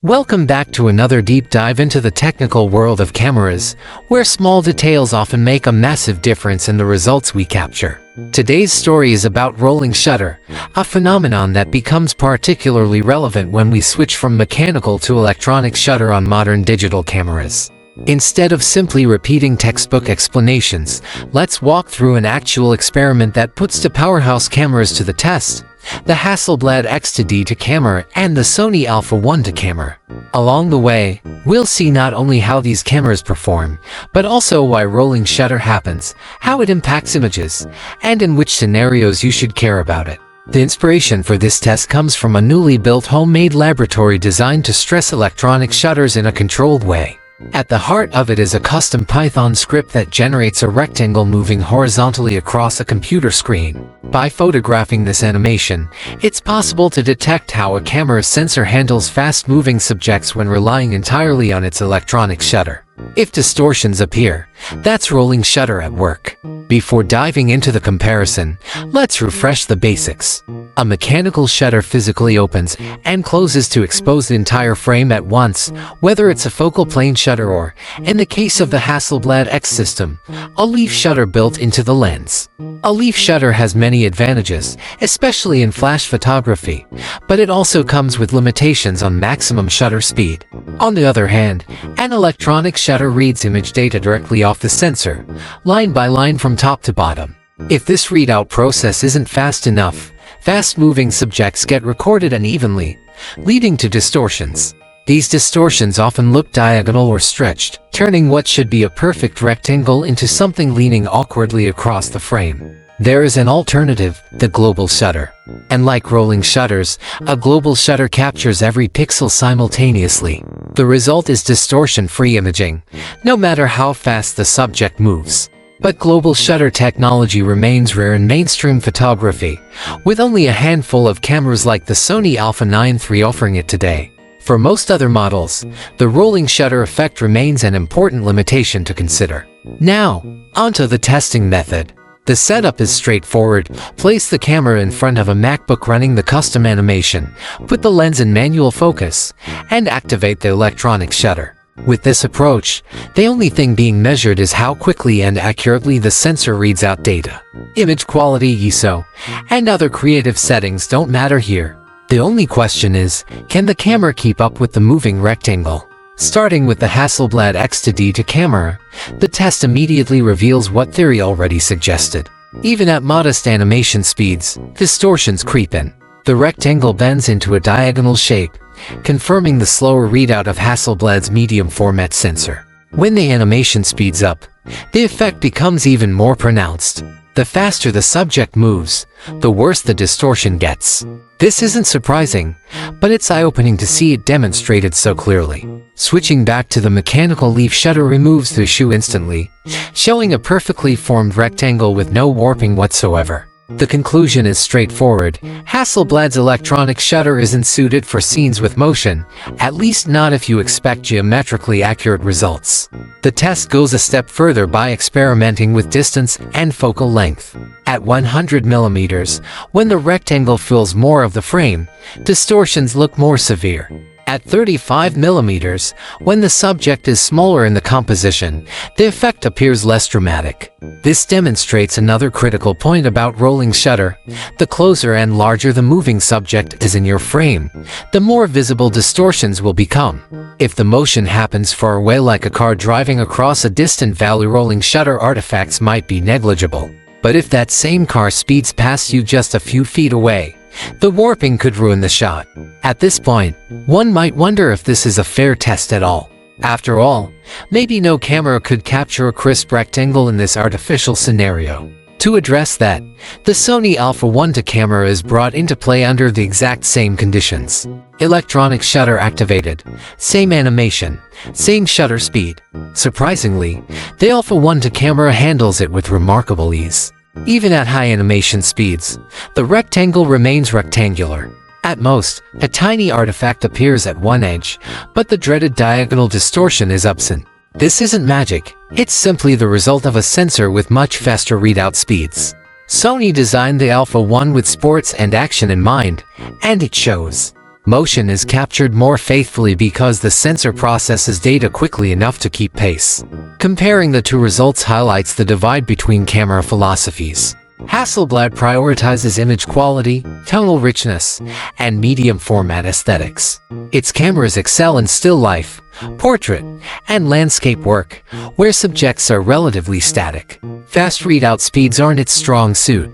Welcome back to another deep dive into the technical world of cameras, where small details often make a massive difference in the results we capture. Today's story is about rolling shutter, a phenomenon that becomes particularly relevant when we switch from mechanical to electronic shutter on modern digital cameras. Instead of simply repeating textbook explanations, let's walk through an actual experiment that puts the powerhouse cameras to the test: the Hasselblad X2D II camera and the Sony A1 II camera. Along the way, we'll see not only how these cameras perform, but also why rolling shutter happens, how it impacts images, and in which scenarios you should care about it. The inspiration for this test comes from a newly built homemade laboratory designed to stress electronic shutters in a controlled way. At the heart of it is a custom Python script that generates a rectangle moving horizontally across a computer screen. By photographing this animation, it's possible to detect how a camera's sensor handles fast-moving subjects when relying entirely on its electronic shutter. If distortions appear, that's rolling shutter at work. Before diving into the comparison, let's refresh the basics. A mechanical shutter physically opens and closes to expose the entire frame at once, whether it's a focal plane shutter or, in the case of the Hasselblad X system, a leaf shutter built into the lens. A leaf shutter has many advantages, especially in flash photography, but it also comes with limitations on maximum shutter speed. On the other hand, an electronic shutter reads image data directly off the sensor, line by line from top to bottom. If this readout process isn't fast enough, fast-moving subjects get recorded unevenly, leading to distortions. These distortions often look diagonal or stretched, turning what should be a perfect rectangle into something leaning awkwardly across the frame. There is an alternative, the global shutter. And like rolling shutters, a global shutter captures every pixel simultaneously. The result is distortion-free imaging, no matter how fast the subject moves. But global shutter technology remains rare in mainstream photography, with only a handful of cameras like the Sony A1 III offering it today. For most other models, the rolling shutter effect remains an important limitation to consider. Now, onto the testing method. The setup is straightforward. Place the camera in front of a MacBook running the custom animation, put the lens in manual focus, and activate the electronic shutter. With this approach, the only thing being measured is how quickly and accurately the sensor reads out data. Image quality, ISO, and other creative settings don't matter here. The only question is, can the camera keep up with the moving rectangle? Starting with the Hasselblad X2D II camera, the test immediately reveals what theory already suggested. Even at modest animation speeds, distortions creep in. The rectangle bends into a diagonal shape, confirming the slower readout of Hasselblad's medium format sensor. When the animation speeds up, the effect becomes even more pronounced. The faster the subject moves, the worse the distortion gets. This isn't surprising, but it's eye-opening to see it demonstrated so clearly. Switching back to the mechanical leaf shutter removes the issue instantly, showing a perfectly formed rectangle with no warping whatsoever. The conclusion is straightforward. Hasselblad's electronic shutter isn't suited for scenes with motion, at least not if you expect geometrically accurate results. The test goes a step further by experimenting with distance and focal length. At 100 mm, when the rectangle fills more of the frame, distortions look more severe. At 35 mm, when the subject is smaller in the composition, the effect appears less dramatic. This demonstrates another critical point about rolling shutter. The closer and larger the moving subject is in your frame, the more visible distortions will become. If the motion happens far away, like a car driving across a distant valley, rolling shutter artifacts might be negligible. But if that same car speeds past you just a few feet away, the warping could ruin the shot. At this point, one might wonder if this is a fair test at all. After all, maybe no camera could capture a crisp rectangle in this artificial scenario. To address that, the Sony A1 II camera is brought into play under the exact same conditions. Electronic shutter activated, same animation, same shutter speed. Surprisingly, the A1 II camera handles it with remarkable ease. Even at high animation speeds, the rectangle remains rectangular. At most, a tiny artifact appears at one edge, but the dreaded diagonal distortion is absent. This isn't magic, it's simply the result of a sensor with much faster readout speeds. Sony designed the A1 with sports and action in mind, and it shows. Motion is captured more faithfully because the sensor processes data quickly enough to keep pace. Comparing the two results highlights the divide between camera philosophies. Hasselblad prioritizes image quality, tonal richness, and medium format aesthetics. Its cameras excel in still life, portrait, and landscape work, where subjects are relatively static. Fast readout speeds aren't its strong suit,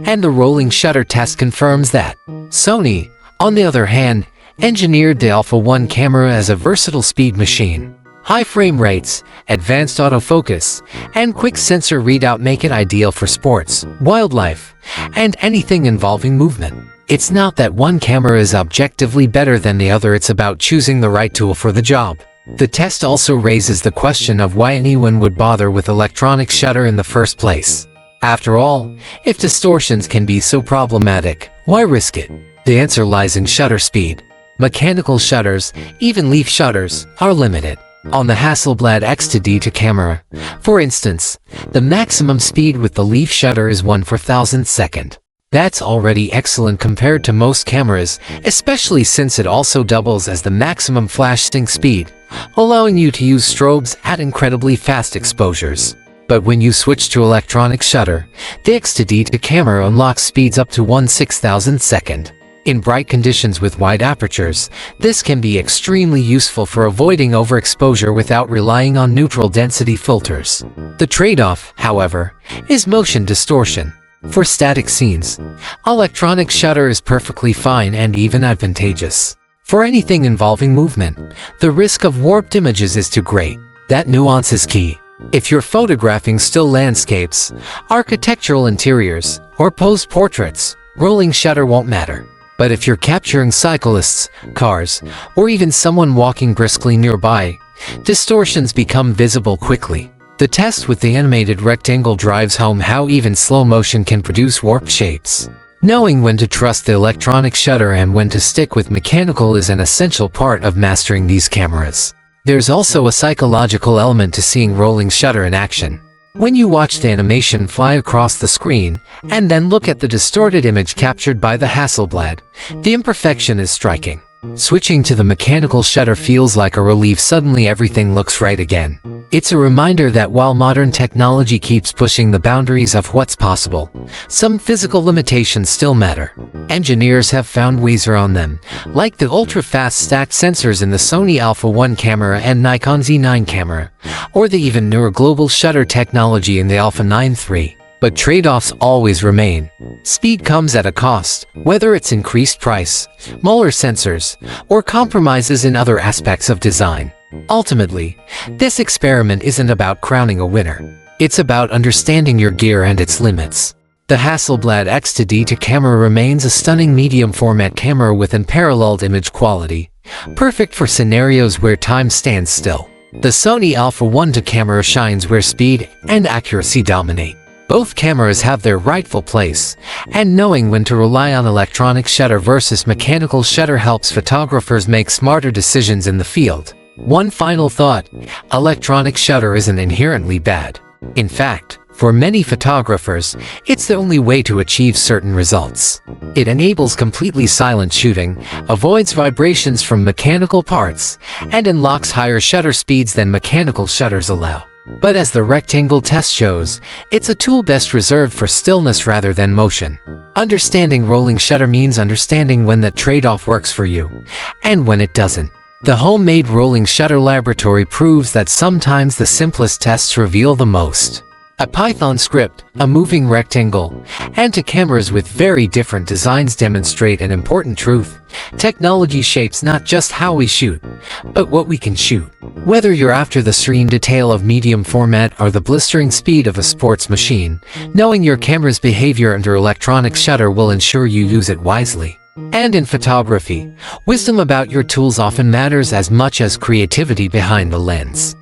and the rolling shutter test confirms that. Sony, on the other hand, engineered the Alpha 1 camera as a versatile speed machine. High frame rates, advanced autofocus, and quick sensor readout make it ideal for sports, wildlife, and anything involving movement. It's not that one camera is objectively better than the other, it's about choosing the right tool for the job. The test also raises the question of why anyone would bother with electronic shutter in the first place. After all, if distortions can be so problematic, why risk it? The answer lies in shutter speed. Mechanical shutters, even leaf shutters, are limited. On the Hasselblad X2D II camera, for instance, the maximum speed with the leaf shutter is 1/4000 second. That's already excellent compared to most cameras, especially since it also doubles as the maximum flash sync speed, allowing you to use strobes at incredibly fast exposures. But when you switch to electronic shutter, the X2D II camera unlocks speeds up to 1/6000 second. In bright conditions with wide apertures, this can be extremely useful for avoiding overexposure without relying on neutral density filters. The trade-off, however, is motion distortion. For static scenes, electronic shutter is perfectly fine and even advantageous. For anything involving movement, the risk of warped images is too great. That nuance is key. If you're photographing still landscapes, architectural interiors, or posed portraits, rolling shutter won't matter. But if you're capturing cyclists, cars, or even someone walking briskly nearby, distortions become visible quickly. The test with the animated rectangle drives home how even slow motion can produce warped shapes. Knowing when to trust the electronic shutter and when to stick with mechanical is an essential part of mastering these cameras. There's also a psychological element to seeing rolling shutter in action. When you watch the animation fly across the screen, and then look at the distorted image captured by the Hasselblad, the imperfection is striking. Switching to the mechanical shutter feels like a relief. Suddenly everything looks right again. It's a reminder that while modern technology keeps pushing the boundaries of what's possible, some physical limitations still matter. Engineers have found ways around them, like the ultra-fast stacked sensors in the Sony Alpha 1 camera and Nikon Z9 camera, or the even newer global shutter technology in the Alpha 9 III. But trade-offs always remain. Speed comes at a cost, whether it's increased price, smaller sensors, or compromises in other aspects of design. Ultimately, this experiment isn't about crowning a winner. It's about understanding your gear and its limits. The Hasselblad X2D II camera remains a stunning medium-format camera with unparalleled image quality, perfect for scenarios where time stands still. The Sony Alpha 1 II camera shines where speed and accuracy dominate. Both cameras have their rightful place, and knowing when to rely on electronic shutter versus mechanical shutter helps photographers make smarter decisions in the field. One final thought: electronic shutter isn't inherently bad. In fact, for many photographers, it's the only way to achieve certain results. It enables completely silent shooting, avoids vibrations from mechanical parts, and unlocks higher shutter speeds than mechanical shutters allow. But as the rectangle test shows, it's a tool best reserved for stillness rather than motion. Understanding rolling shutter means understanding when that trade-off works for you, and when it doesn't. The homemade rolling shutter laboratory proves that sometimes the simplest tests reveal the most. A Python script, a moving rectangle, and two cameras with very different designs demonstrate an important truth. Technology shapes not just how we shoot, but what we can shoot. Whether you're after the serene detail of medium format or the blistering speed of a sports machine, knowing your camera's behavior under electronic shutter will ensure you use it wisely. And in photography, wisdom about your tools often matters as much as creativity behind the lens.